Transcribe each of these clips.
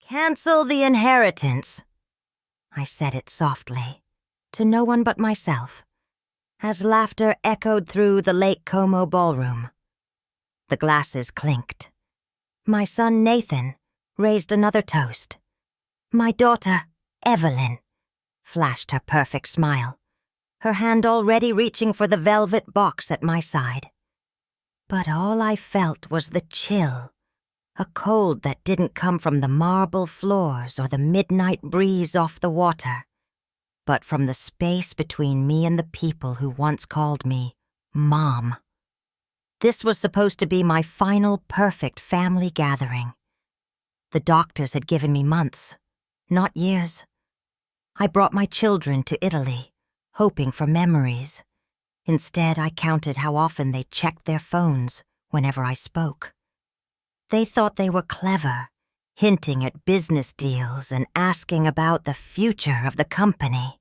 Cancel the inheritance. I said it softly, to no one but myself, as laughter echoed through the Lake Como ballroom. The glasses clinked. My son Nathan raised another toast. My daughter, Evelyn, flashed her perfect smile, her hand already reaching for the velvet box at my side. But all I felt was the chill, a cold that didn't come from the marble floors or the midnight breeze off the water, but from the space between me and the people who once called me Mom. This was supposed to be my final perfect family gathering. The doctors had given me months, not years. I brought my children to Italy, hoping for memories. Instead, I counted how often they checked their phones whenever I spoke. They thought they were clever, hinting at business deals and asking about the future of the company.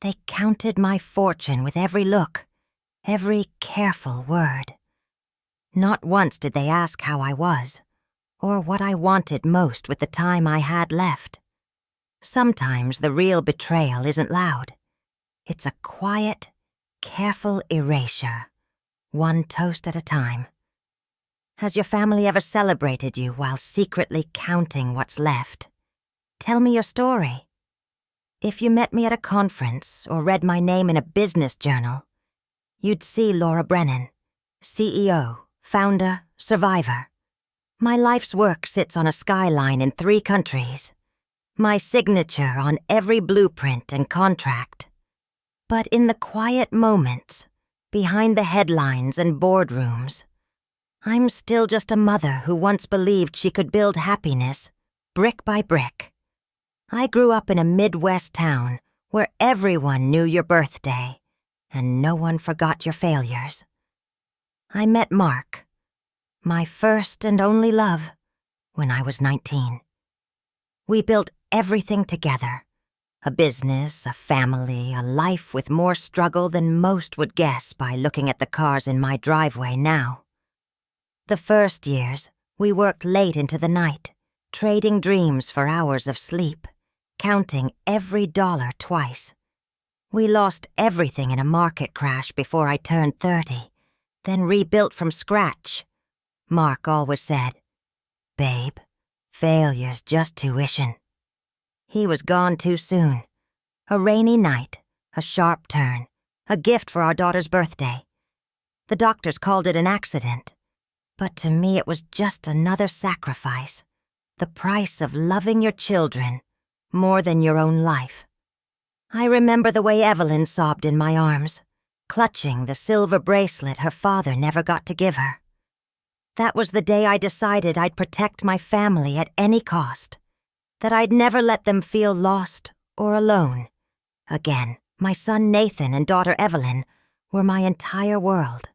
They counted my fortune with every look, every careful word. Not once did they ask how I was, or what I wanted most with the time I had left. Sometimes the real betrayal isn't loud. It's a quiet, careful erasure, one toast at a time. Has your family ever celebrated you while secretly counting what's left? Tell me your story. If you met me at a conference or read my name in a business journal, you'd see Laura Brennan, CEO, founder, survivor. My life's work sits on a skyline in 3 countries. My signature on every blueprint and contract. But in the quiet moments, behind the headlines and boardrooms, I'm still just a mother who once believed she could build happiness, brick by brick. I grew up in a Midwest town where everyone knew your birthday, and no one forgot your failures. I met Mark, my first and only love, when I was 19. We built everything together. A business, a family, a life with more struggle than most would guess by looking at the cars in my driveway now. The first years, we worked late into the night, trading dreams for hours of sleep, counting every dollar twice. We lost everything in a market crash before I turned 30, then rebuilt from scratch. Mark always said, "Babe, failure's just tuition." He was gone too soon. A rainy night, a sharp turn, a gift for our daughter's birthday. The doctors called it an accident. But to me it was just another sacrifice, the price of loving your children more than your own life. I remember the way Evelyn sobbed in my arms, clutching the silver bracelet her father never got to give her. That was the day I decided I'd protect my family at any cost, that I'd never let them feel lost or alone. Again, my son Nathan and daughter Evelyn were my entire world.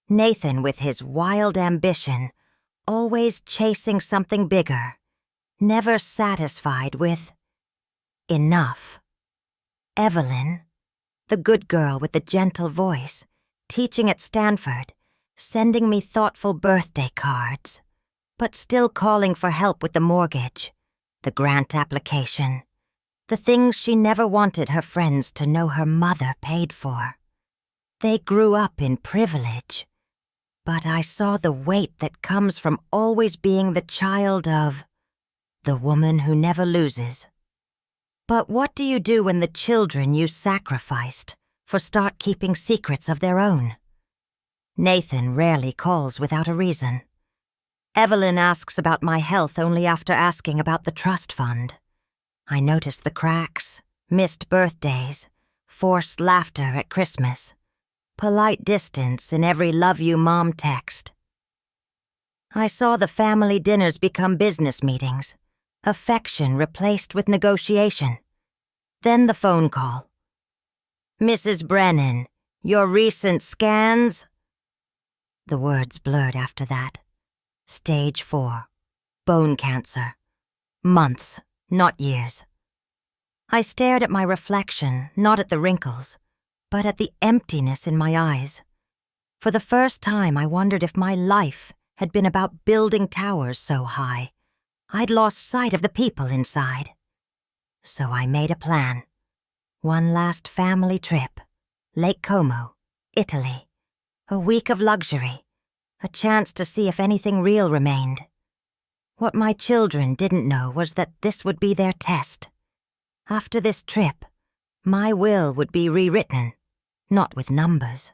Nathan with his wild ambition, always chasing something bigger, never satisfied with enough. Evelyn, the good girl with the gentle voice, teaching at Stanford, sending me thoughtful birthday cards, but still calling for help with the mortgage, the grant application, the things she never wanted her friends to know her mother paid for. They grew up in privilege. But I saw the weight that comes from always being the child of the woman who never loses. But what do you do when the children you sacrificed start keeping secrets of their own? Nathan rarely calls without a reason. Evelyn asks about my health only after asking about the trust fund. I notice the cracks, missed birthdays, forced laughter at Christmas. Polite distance in every love you mom text. I saw the family dinners become business meetings, affection replaced with negotiation. Then the phone call. "Mrs. Brennan, your recent scans?" The words blurred after that. Stage 4. Bone cancer. Months, not years. I stared at my reflection, not at the wrinkles, but at the emptiness in my eyes. For the first time, I wondered if my life had been about building towers so high, I'd lost sight of the people inside. So I made a plan. One last family trip. Lake Como, Italy. A week of luxury. A chance to see if anything real remained. What my children didn't know was that this would be their test. After this trip, my will would be rewritten, not with numbers,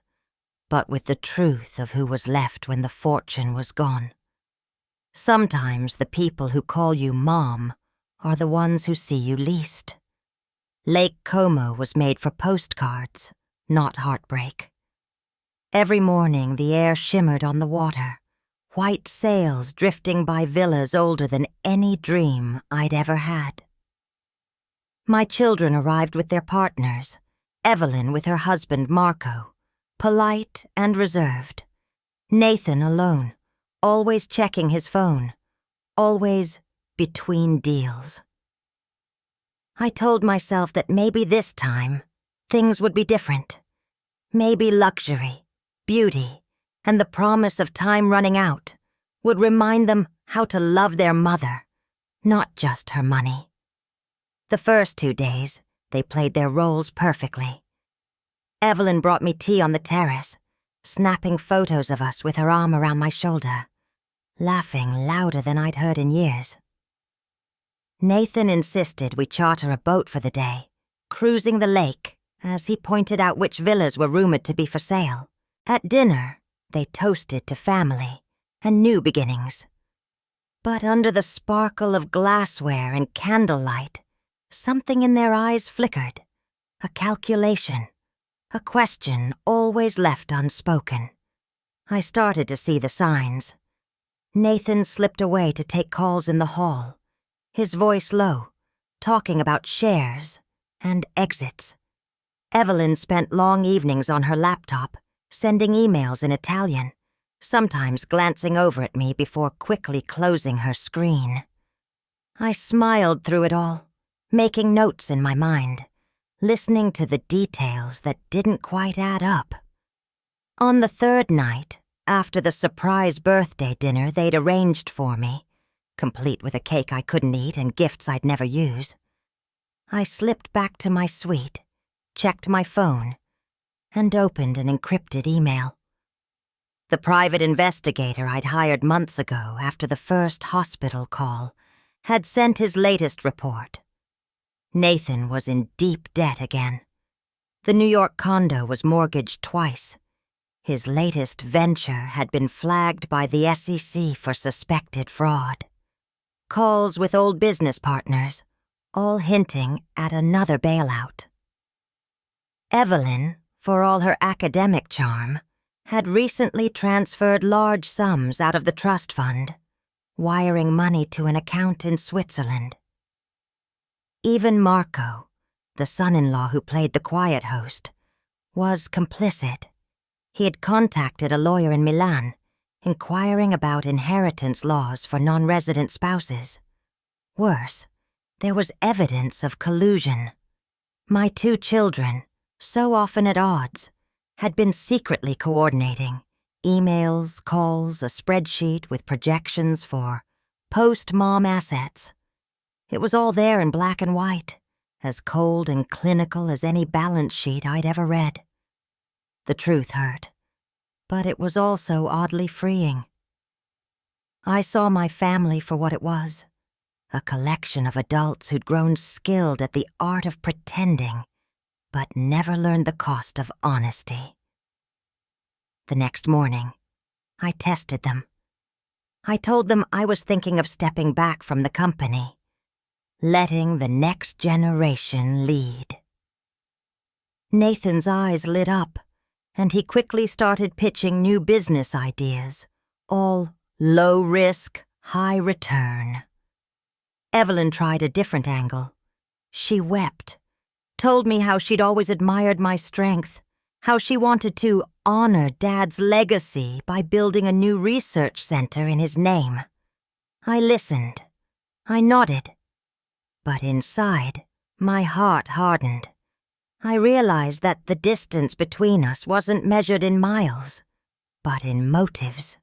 but with the truth of who was left when the fortune was gone. Sometimes the people who call you Mom are the ones who see you least. Lake Como was made for postcards, not heartbreak. Every morning the air shimmered on the water, white sails drifting by villas older than any dream I'd ever had. My children arrived with their partners, Evelyn with her husband Marco, polite and reserved. Nathan alone, always checking his phone, always between deals. I told myself that maybe this time, things would be different. Maybe luxury, beauty, and the promise of time running out would remind them how to love their mother, not just her money. The first 2 days, they played their roles perfectly. Evelyn brought me tea on the terrace, snapping photos of us with her arm around my shoulder, laughing louder than I'd heard in years. Nathan insisted we charter a boat for the day, cruising the lake, as he pointed out which villas were rumored to be for sale. At dinner, they toasted to family and new beginnings. But under the sparkle of glassware and candlelight, something in their eyes flickered, a calculation, a question always left unspoken. I started to see the signs. Nathan slipped away to take calls in the hall, his voice low, talking about shares and exits. Evelyn spent long evenings on her laptop, sending emails in Italian, sometimes glancing over at me before quickly closing her screen. I smiled through it all, making notes in my mind, listening to the details that didn't quite add up. On the third night, after the surprise birthday dinner they'd arranged for me, complete with a cake I couldn't eat and gifts I'd never use, I slipped back to my suite, checked my phone, and opened an encrypted email. The private investigator I'd hired months ago after the first hospital call had sent his latest report. Nathan was in deep debt again. The New York condo was mortgaged twice. His latest venture had been flagged by the SEC for suspected fraud. Calls with old business partners, all hinting at another bailout. Evelyn, for all her academic charm, had recently transferred large sums out of the trust fund, wiring money to an account in Switzerland. Even Marco, the son-in-law who played the quiet host, was complicit. He had contacted a lawyer in Milan, inquiring about inheritance laws for non-resident spouses. Worse, there was evidence of collusion. My 2 children, so often at odds, had been secretly coordinating emails, calls, a spreadsheet with projections for post-mom assets. It was all there in black and white, as cold and clinical as any balance sheet I'd ever read. The truth hurt, but it was also oddly freeing. I saw my family for what it was, a collection of adults who'd grown skilled at the art of pretending, but never learned the cost of honesty. The next morning, I tested them. I told them I was thinking of stepping back from the company, letting the next generation lead. Nathan's eyes lit up, and he quickly started pitching new business ideas, all low risk, high return. Evelyn tried a different angle. She wept, told me how she'd always admired my strength, how she wanted to honor Dad's legacy by building a new research center in his name. I listened. I nodded. But inside, my heart hardened. I realized that the distance between us wasn't measured in miles, but in motives.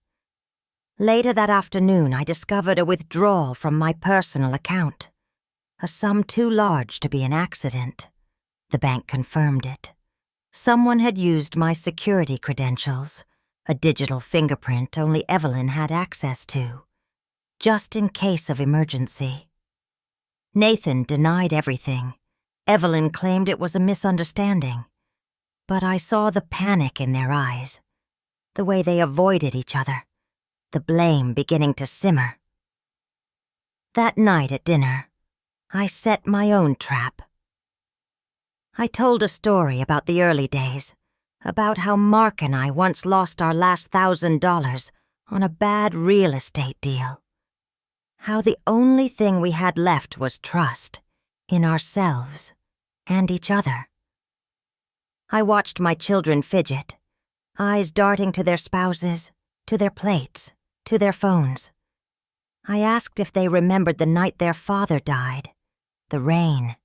Later that afternoon, I discovered a withdrawal from my personal account, a sum too large to be an accident. The bank confirmed it. Someone had used my security credentials, a digital fingerprint only Evelyn had access to, just in case of emergency. Nathan denied everything. Evelyn claimed it was a misunderstanding. But I saw the panic in their eyes, the way they avoided each other, the blame beginning to simmer. That night at dinner, I set my own trap. I told a story about the early days, about how Mark and I once lost our last $1,000 on a bad real estate deal. How the only thing we had left was trust in ourselves and each other. I watched my children fidget, eyes darting to their spouses, to their plates, to their phones. I asked if they remembered the night their father died, the rain,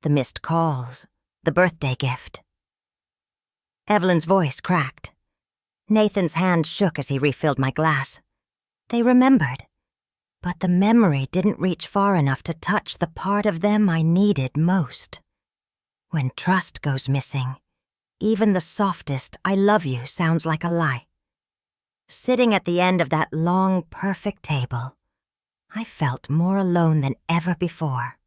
the missed calls, the birthday gift. Evelyn's voice cracked. Nathan's hand shook as he refilled my glass. They remembered, but the memory didn't reach far enough to touch the part of them I needed most. When trust goes missing, even the softest "I love you" sounds like a lie. Sitting at the end of that long, perfect table, I felt more alone than ever before.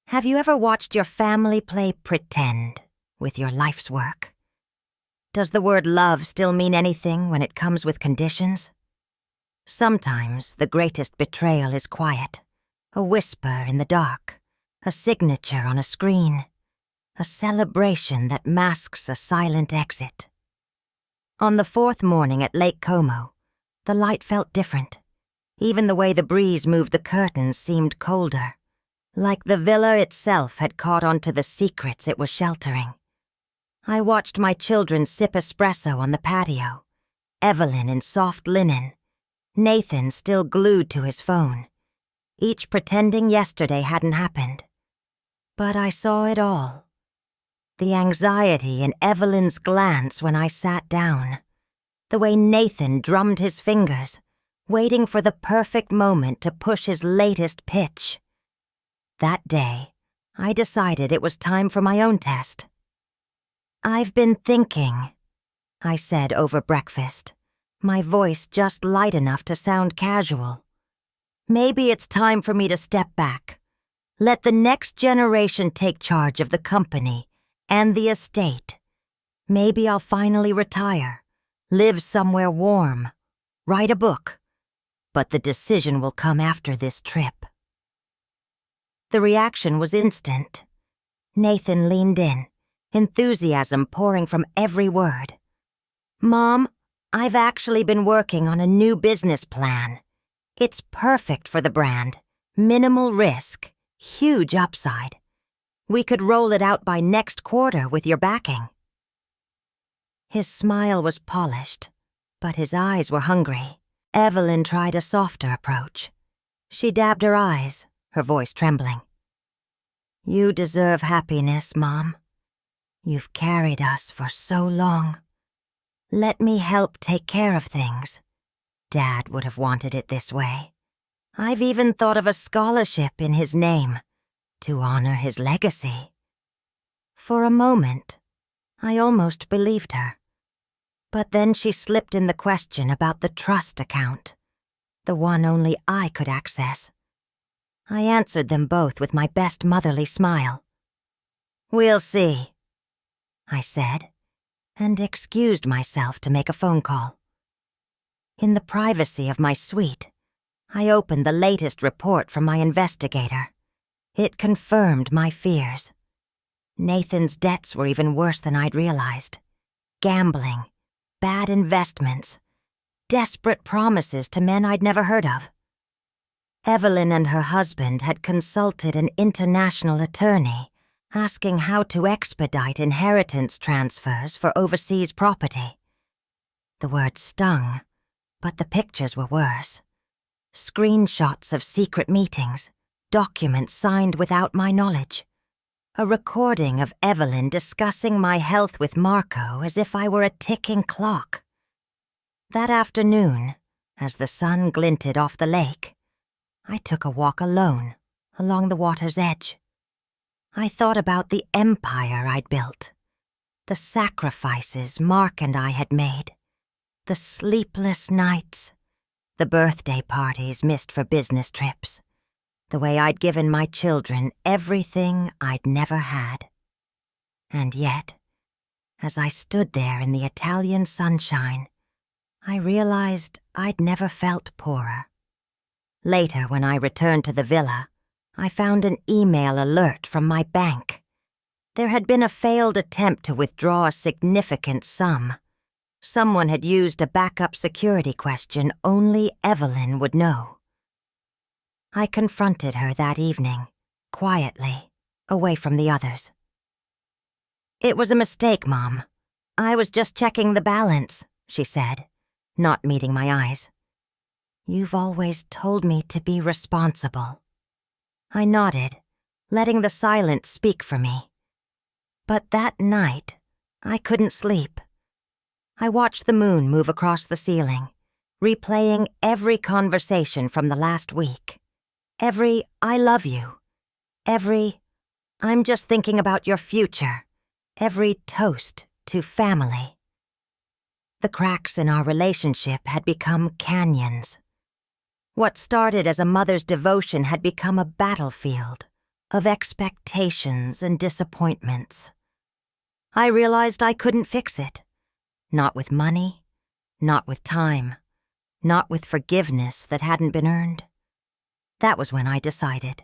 Have you ever watched your family play pretend with your life's work? Does the word love still mean anything when it comes with conditions? Sometimes the greatest betrayal is quiet, a whisper in the dark, a signature on a screen, a celebration that masks a silent exit. On the fourth morning at Lake Como, the light felt different. Even the way the breeze moved the curtains seemed colder, like the villa itself had caught onto the secrets it was sheltering. I watched my children sip espresso on the patio, Evelyn in soft linen, Nathan still glued to his phone, each pretending yesterday hadn't happened. But I saw it all. The anxiety in Evelyn's glance when I sat down, the way Nathan drummed his fingers, waiting for the perfect moment to push his latest pitch. That day, I decided it was time for my own test. "I've been thinking," I said over breakfast, my voice just light enough to sound casual. "Maybe it's time for me to step back. Let the next generation take charge of the company and the estate. Maybe I'll finally retire, live somewhere warm, write a book. But the decision will come after this trip." The reaction was instant. Nathan leaned in, enthusiasm pouring from every word. "Mom, I've actually been working on a new business plan. It's perfect for the brand, minimal risk, huge upside. We could roll it out by next quarter with your backing." His smile was polished, but his eyes were hungry. Evelyn tried a softer approach. She dabbed her eyes, her voice trembling. "You deserve happiness, Mom. You've carried us for so long. Let me help take care of things. Dad would have wanted it this way. I've even thought of a scholarship in his name, to honor his legacy." For a moment, I almost believed her. But then she slipped in the question about the trust account, the one only I could access. I answered them both with my best motherly smile. "We'll see," I said, and excused myself to make a phone call. In the privacy of my suite, I opened the latest report from my investigator. It confirmed my fears. Nathan's debts were even worse than I'd realized. Gambling, bad investments, desperate promises to men I'd never heard of. Evelyn and her husband had consulted an international attorney, asking how to expedite inheritance transfers for overseas property. The word stung, but the pictures were worse. Screenshots of secret meetings, documents signed without my knowledge. A recording of Evelyn discussing my health with Marco as if I were a ticking clock. That afternoon, As the sun glinted off the lake, I took a walk alone along the water's edge. I thought about the empire I'd built, the sacrifices Mark and I had made, the sleepless nights, the birthday parties missed for business trips, the way I'd given my children everything I'd never had. And yet, as I stood there in the Italian sunshine, I realized I'd never felt poorer. Later, when I returned to the villa, I found an email alert from my bank. There had been a failed attempt to withdraw a significant sum. Someone had used a backup security question only Evelyn would know. I confronted her that evening, quietly, away from the others. "It was a mistake, Mom. I was just checking the balance," she said, not meeting my eyes. "You've always told me to be responsible." I nodded, letting the silence speak for me. But that night, I couldn't sleep. I watched the moon move across the ceiling, replaying every conversation from the last week. Every "I love you." Every "I'm just thinking about your future." Every toast to family. The cracks in our relationship had become canyons. What started as a mother's devotion had become a battlefield of expectations and disappointments. I realized I couldn't fix it. Not with money, not with time, not with forgiveness that hadn't been earned. That was when I decided.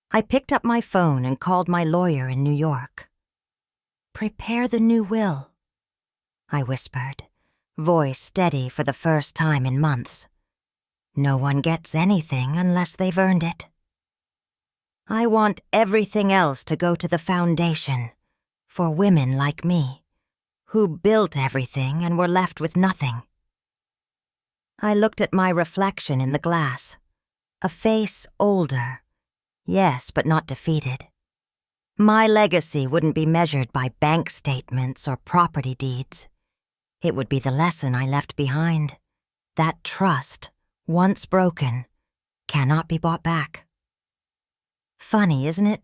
I picked up my phone and called my lawyer in New York. "Prepare the new will," I whispered, voice steady for the first time in months. No one gets anything unless they've earned it. I want everything else to go to the foundation, for women like me, who built everything and were left with nothing. I looked at my reflection in the glass, a face older, yes, but not defeated. My legacy wouldn't be measured by bank statements or property deeds. It would be the lesson I left behind, that trust, once broken, cannot be bought back. Funny, isn't it?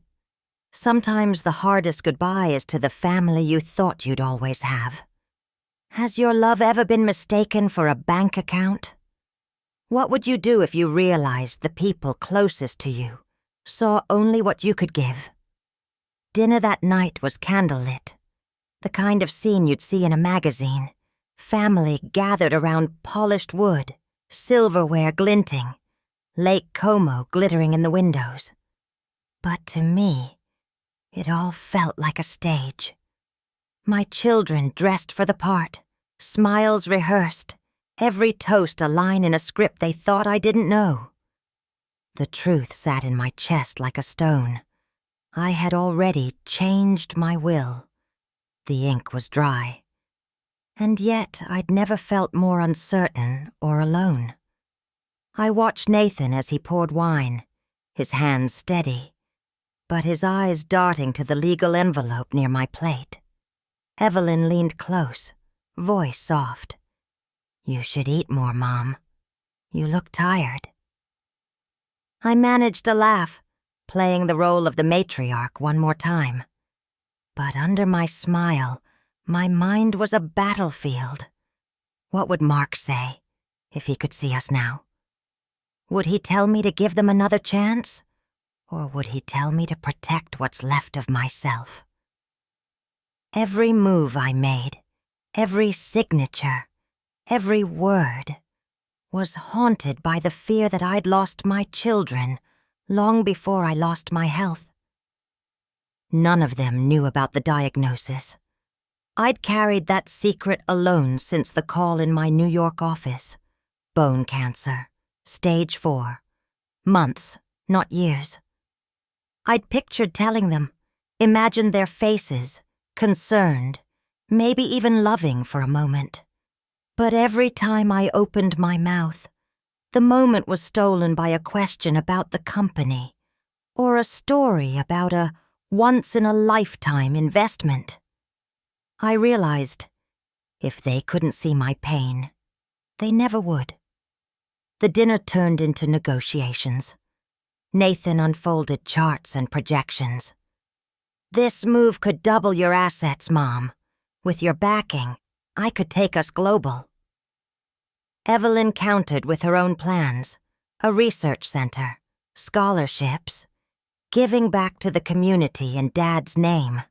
Sometimes the hardest goodbye is to the family you thought you'd always have. Has your love ever been mistaken for a bank account? What would you do if you realized the people closest to you saw only what you could give? Dinner that night was candlelit, the kind of scene you'd see in a magazine. Family gathered around polished wood, silverware glinting, Lake Como glittering in the windows. But to me, it all felt like a stage. My children dressed for the part, smiles rehearsed, every toast a line in a script they thought I didn't know. The truth sat in my chest like a stone. I had already changed my will. The ink was dry. And yet I'd never felt more uncertain or alone. I watched Nathan as he poured wine, his hands steady, but his eyes darting to the legal envelope near my plate. Evelyn leaned close, voice soft. "You should eat more, Mom. You look tired." I managed to laugh, playing the role of the matriarch one more time. But under my smile, my mind was a battlefield. What would Mark say if he could see us now? Would he tell me to give them another chance? Or would he tell me to protect what's left of myself? Every move I made, every signature, every word, was haunted by the fear that I'd lost my children long before I lost my health. None of them knew about the diagnosis. I'd carried that secret alone since the call in my New York office. Bone cancer, stage 4. Months, not years. I'd pictured telling them, imagined their faces, concerned, maybe even loving for a moment. But every time I opened my mouth, the moment was stolen by a question about the company, or a story about a once-in-a-lifetime investment. I realized, if they couldn't see my pain, they never would. The dinner turned into negotiations. Nathan unfolded charts and projections. "This move could double your assets, Mom. With your backing, I could take us global." Evelyn countered with her own plans: a research center, scholarships, giving back to the community in Dad's name.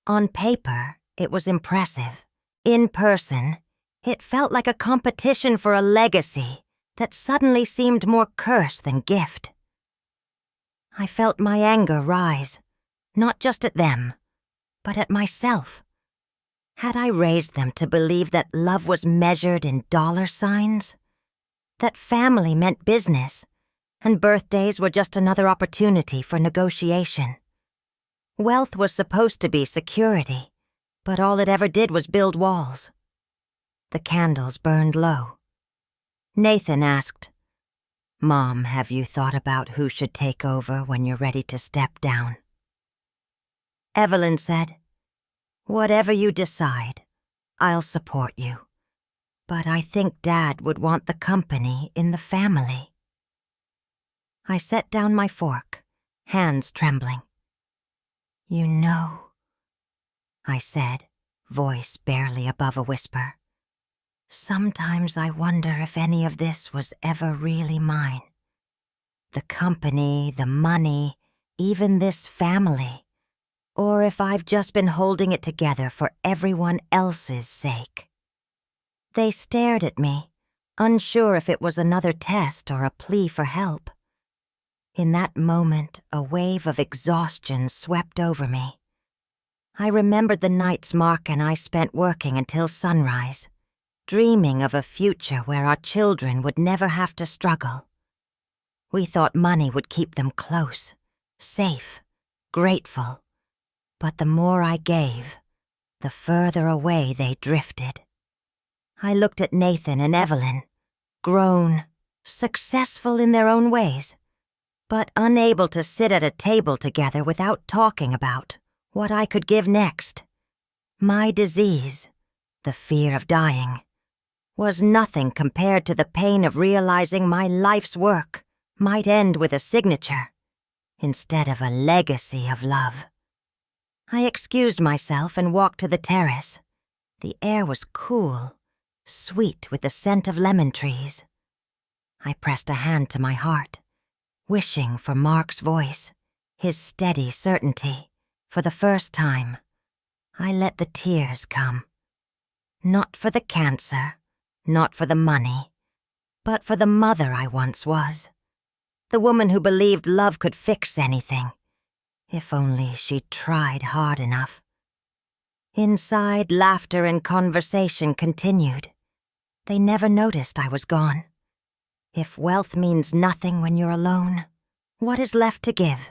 On paper, it was impressive. In person, it felt like a competition for a legacy that suddenly seemed more curse than gift. I felt my anger rise, not just at them, but at myself. Had I raised them to believe that love was measured in dollar signs? That family meant business, and birthdays were just another opportunity for negotiation? Wealth was supposed to be security, but all it ever did was build walls. The candles burned low. Nathan asked, "Mom, have you thought about who should take over when you're ready to step down?" Evelyn said, "Whatever you decide, I'll support you. But I think Dad would want the company in the family." I set down my fork, hands trembling. "You know," I said, voice barely above a whisper, "sometimes I wonder if any of this was ever really mine. The company, the money, even this family. Or if I've just been holding it together for everyone else's sake." They stared at me, unsure if it was another test or a plea for help. In that moment, a wave of exhaustion swept over me. I remembered the nights Mark and I spent working until sunrise, dreaming of a future where our children would never have to struggle. We thought money would keep them close, safe, grateful. But the more I gave, the further away they drifted. I looked at Nathan and Evelyn, grown, successful in their own ways, but unable to sit at a table together without talking about what I could give next. My disease, the fear of dying, was nothing compared to the pain of realizing my life's work might end with a signature instead of a legacy of love. I excused myself and walked to the terrace. The air was cool, sweet with the scent of lemon trees. I pressed a hand to my heart, wishing for Mark's voice, his steady certainty. For the first time, I let the tears come. Not for the cancer, not for the money, but for the mother I once was. The woman who believed love could fix anything, if only she tried hard enough. Inside, laughter and conversation continued. They never noticed I was gone. If wealth means nothing when you're alone, what is left to give?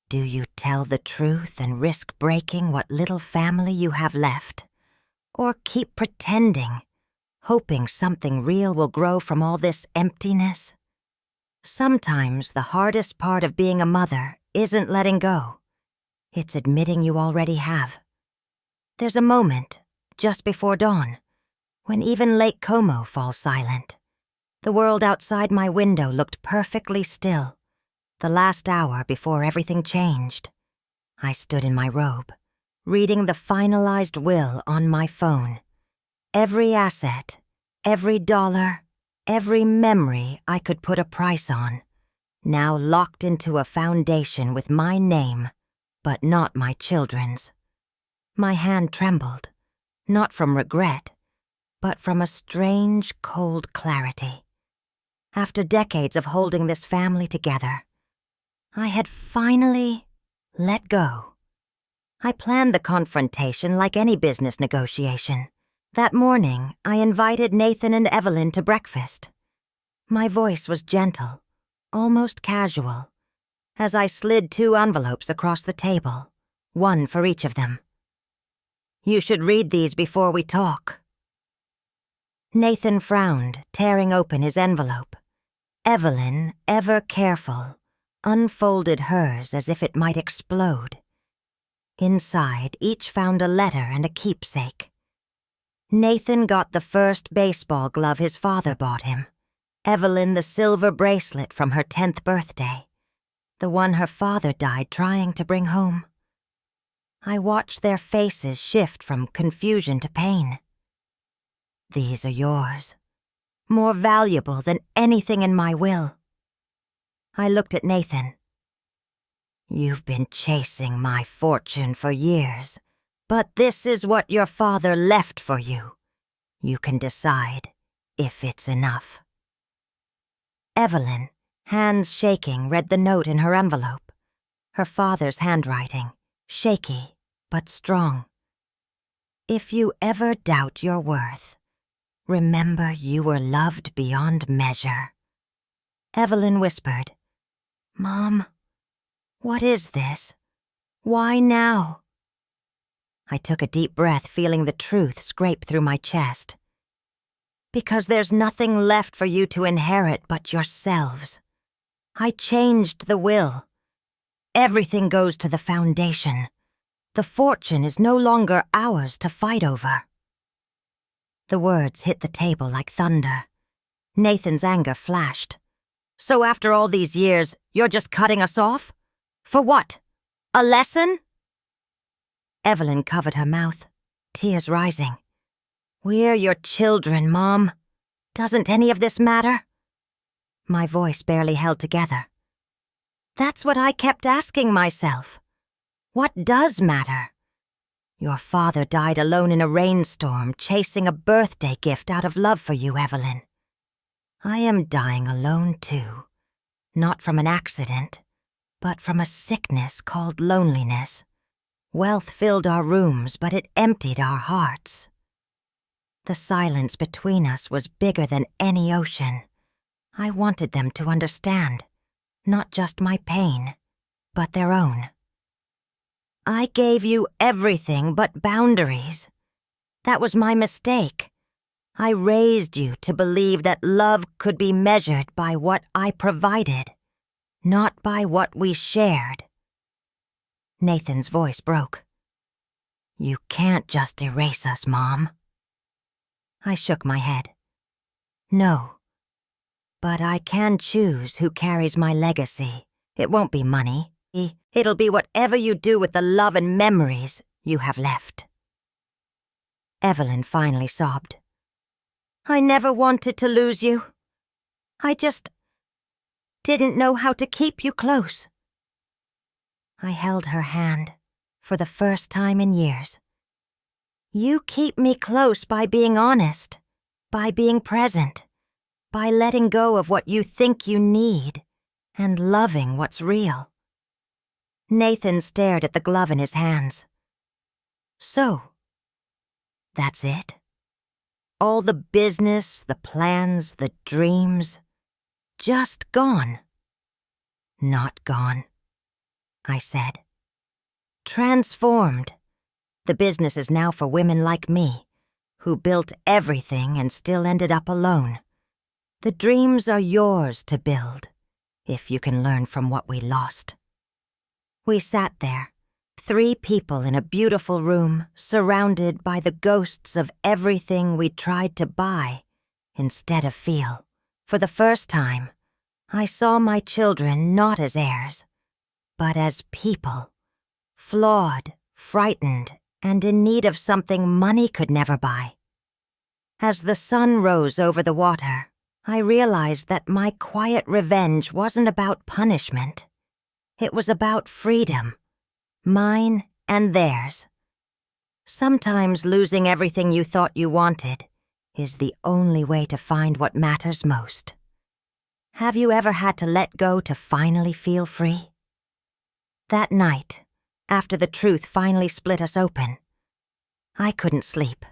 Do you tell the truth and risk breaking what little family you have left? Or keep pretending, hoping something real will grow from all this emptiness? Sometimes the hardest part of being a mother isn't letting go. It's admitting you already have. There's a moment, just before dawn, when even Lake Como falls silent. The world outside my window looked perfectly still, the last hour before everything changed. I stood in my robe, reading the finalized will on my phone. Every asset, every dollar, every memory I could put a price on, now locked into a foundation with my name, but not my children's. My hand trembled, not from regret, but from a strange, cold clarity. After decades of holding this family together, I had finally let go. I planned the confrontation like any business negotiation. That morning, I invited Nathan and Evelyn to breakfast. My voice was gentle, almost casual, as I slid 2 envelopes across the table, one for each of them. "You should read these before we talk." Nathan frowned, tearing open his envelope. Evelyn, ever careful, unfolded hers as if it might explode. Inside, each found a letter and a keepsake. Nathan got the first baseball glove his father bought him, Evelyn the silver bracelet from her 10th birthday, the one her father died trying to bring home. I watched their faces shift from confusion to pain. These are yours, more valuable than anything in my will. I looked at Nathan. You've been chasing my fortune for years, but this is what your father left for you. You can decide if it's enough. Evelyn, hands shaking, read the note in her envelope. Her father's handwriting, shaky but strong. If you ever doubt your worth, remember you were loved beyond measure. Evelyn whispered, Mom, what is this? Why now? I took a deep breath, feeling the truth scrape through my chest. Because there's nothing left for you to inherit but yourselves. I changed the will. Everything goes to the foundation. The fortune is no longer ours to fight over. The words hit the table like thunder. Nathan's anger flashed. So after all these years, you're just cutting us off? For what? A lesson? Evelyn covered her mouth, tears rising. We're your children, Mom. Doesn't any of this matter? My voice barely held together. That's what I kept asking myself. What does matter? Your father died alone in a rainstorm, chasing a birthday gift out of love for you, Evelyn. I am dying alone, too. Not from an accident, but from a sickness called loneliness. Wealth filled our rooms, but it emptied our hearts. The silence between us was bigger than any ocean. I wanted them to understand, not just my pain, but their own. I gave you everything but boundaries. That was my mistake. I raised you to believe that love could be measured by what I provided, not by what we shared. Nathan's voice broke. You can't just erase us, Mom. I shook my head. No. But I can choose who carries my legacy. It won't be money. It'll be whatever you do with the love and memories you have left. Evelyn finally sobbed. I never wanted to lose you. I just didn't know how to keep you close. I held her hand for the first time in years. You keep me close by being honest, by being present, by letting go of what you think you need, and loving what's real. Nathan stared at the glove in his hands. So, that's it? All the business, the plans, the dreams, just gone. Not gone, I said. Transformed. The business is now for women like me, who built everything and still ended up alone. The dreams are yours to build, if you can learn from what we lost. We sat there, 3 people in a beautiful room, surrounded by the ghosts of everything we tried to buy instead of feel. For the first time, I saw my children not as heirs, but as people, flawed, frightened, and in need of something money could never buy. As the sun rose over the water, I realized that my quiet revenge wasn't about punishment. It was about freedom, mine and theirs. Sometimes losing everything you thought you wanted is the only way to find what matters most. Have you ever had to let go to finally feel free? That night, after the truth finally split us open, I couldn't sleep.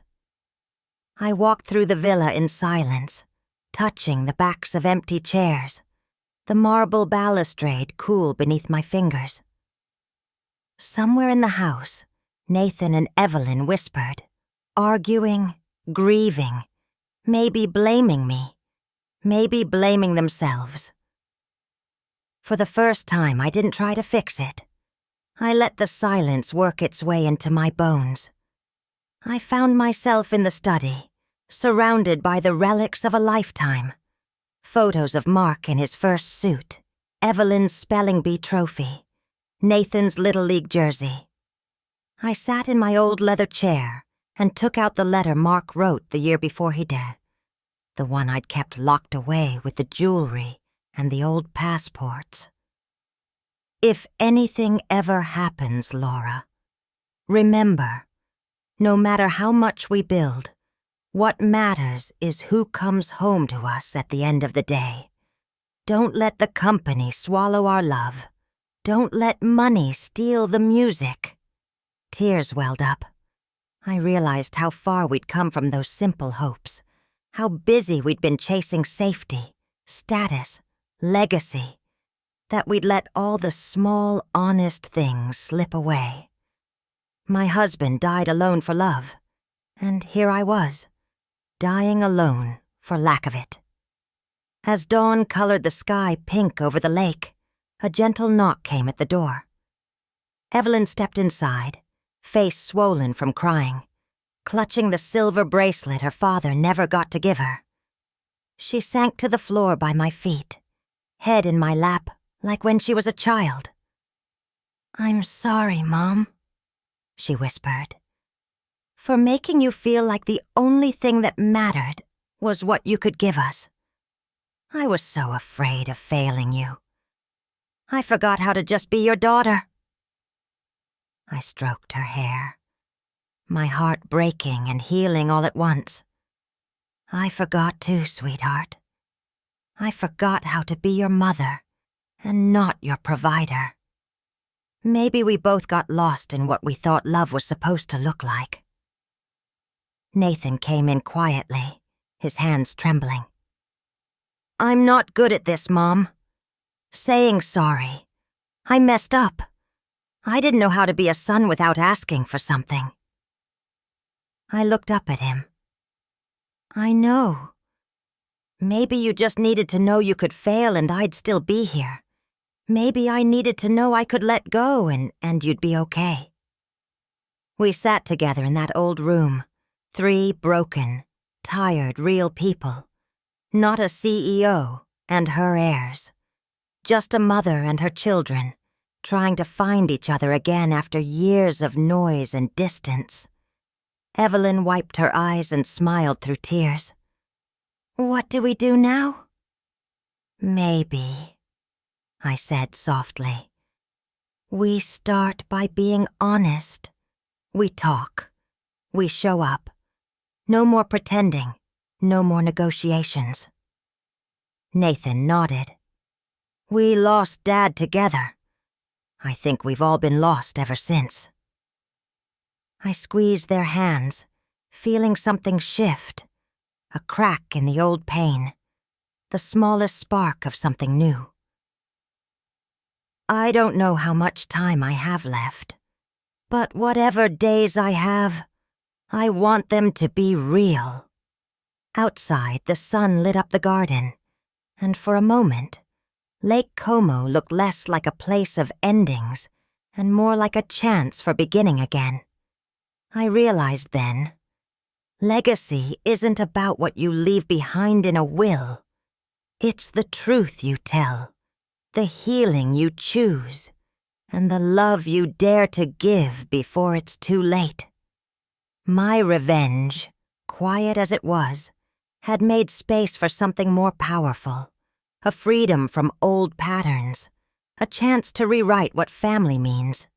I walked through the villa in silence, touching the backs of empty chairs, the marble balustrade cool beneath my fingers. Somewhere in the house, Nathan and Evelyn whispered, arguing, grieving, maybe blaming me, maybe blaming themselves. For the first time, I didn't try to fix it. I let the silence work its way into my bones. I found myself in the study, surrounded by the relics of a lifetime, Photos of Mark in his first suit, Evelyn's spelling bee trophy, Nathan's Little League jersey. I sat in my old leather chair and took out the letter Mark wrote the year before he died, the one I'd kept locked away with the jewelry and the old passports. If anything ever happens, Laura, remember, no matter how much we build, what matters is who comes home to us at the end of the day. Don't let the company swallow our love. Don't let money steal the music. Tears welled up. I realized how far we'd come from those simple hopes, how busy we'd been chasing safety, status, legacy, that we'd let all the small, honest things slip away. My husband died alone for love, and here I was, dying alone for lack of it. As dawn colored the sky pink over the lake, a gentle knock came at the door. Evelyn stepped inside, face swollen from crying, clutching the silver bracelet her father never got to give her. She sank to the floor by my feet, head in my lap like when she was a child. "I'm sorry, Mom," she whispered, "for making you feel like the only thing that mattered was what you could give us. I was so afraid of failing you. I forgot how to just be your daughter." I stroked her hair, my heart breaking and healing all at once. I forgot too, sweetheart. I forgot how to be your mother and not your provider. Maybe we both got lost in what we thought love was supposed to look like. Nathan came in quietly, his hands trembling. "I'm not good at this, Mom. Saying sorry. I messed up. I didn't know how to be a son without asking for something." I looked up at him. "I know. Maybe you just needed to know you could fail and I'd still be here. Maybe I needed to know I could let go and you'd be okay." We sat together in that old room, 3 broken, tired, real people. Not a CEO and her heirs. Just a mother and her children, trying to find each other again after years of noise and distance. Evelyn wiped her eyes and smiled through tears. "What do we do now?" "Maybe," I said softly. "We start by being honest. We talk. We show up. No more pretending. No more negotiations." Nathan nodded. "We lost Dad together. I think we've all been lost ever since." I squeezed their hands, feeling something shift, a crack in the old pain, the smallest spark of something new. "I don't know how much time I have left, but whatever days I have, I want them to be real." Outside, the sun lit up the garden, and for a moment, Lake Como looked less like a place of endings and more like a chance for beginning again. I realized then, legacy isn't about what you leave behind in a will. It's the truth you tell, the healing you choose, and the love you dare to give before it's too late. My revenge, quiet as it was, had made space for something more powerful, a freedom from old patterns, a chance to rewrite what family means.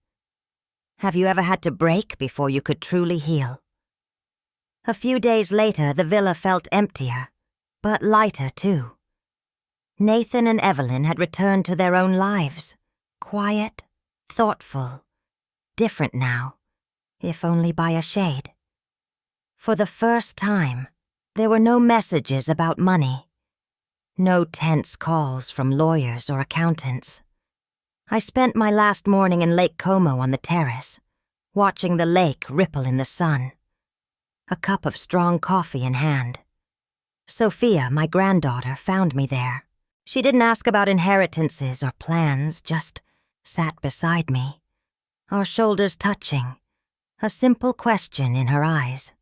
Have you ever had to break before you could truly heal? A few days later, the villa felt emptier, but lighter too. Nathan and Evelyn had returned to their own lives, quiet, thoughtful, different now, if only by a shade. For the first time, there were no messages about money. No tense calls from lawyers or accountants. I spent my last morning in Lake Como on the terrace, watching the lake ripple in the sun. A cup of strong coffee in hand. Sophia, my granddaughter, found me there. She didn't ask about inheritances or plans, just sat beside me, our shoulders touching, a simple question in her eyes.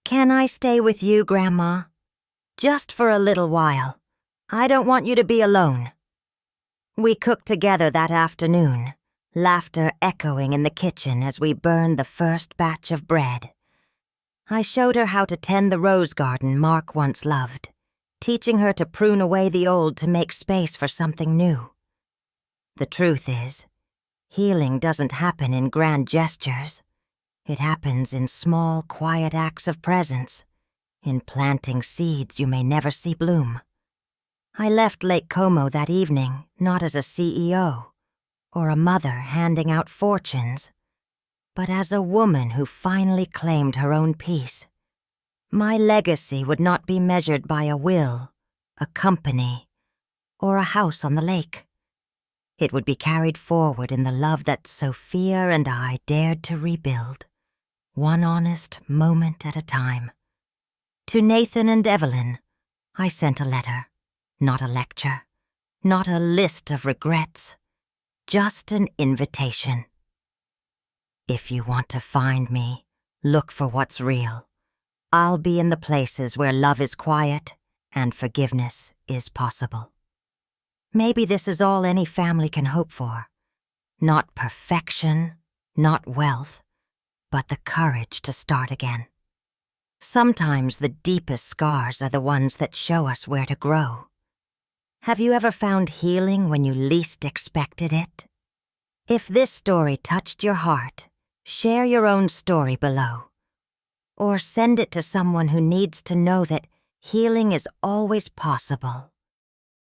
"Can I stay with you, Grandma? Just for a little while. I don't want you to be alone." We cooked together that afternoon, laughter echoing in the kitchen as we burned the first batch of bread. I showed her how to tend the rose garden Mark once loved, teaching her to prune away the old to make space for something new. The truth is, healing doesn't happen in grand gestures. It happens in small, quiet acts of presence, in planting seeds you may never see bloom. I left Lake Como that evening not as a CEO or a mother handing out fortunes, but as a woman who finally claimed her own peace. My legacy would not be measured by a will, a company, or a house on the lake. It would be carried forward in the love that Sophia and I dared to rebuild, one honest moment at a time. To Nathan and Evelyn, I sent a letter, not a lecture, not a list of regrets, just an invitation. If you want to find me, look for what's real. I'll be in the places where love is quiet and forgiveness is possible. Maybe this is all any family can hope for. Not perfection, not wealth, but the courage to start again. Sometimes the deepest scars are the ones that show us where to grow. Have you ever found healing when you least expected it? If this story touched your heart, share your own story below. Or send it to someone who needs to know that healing is always possible.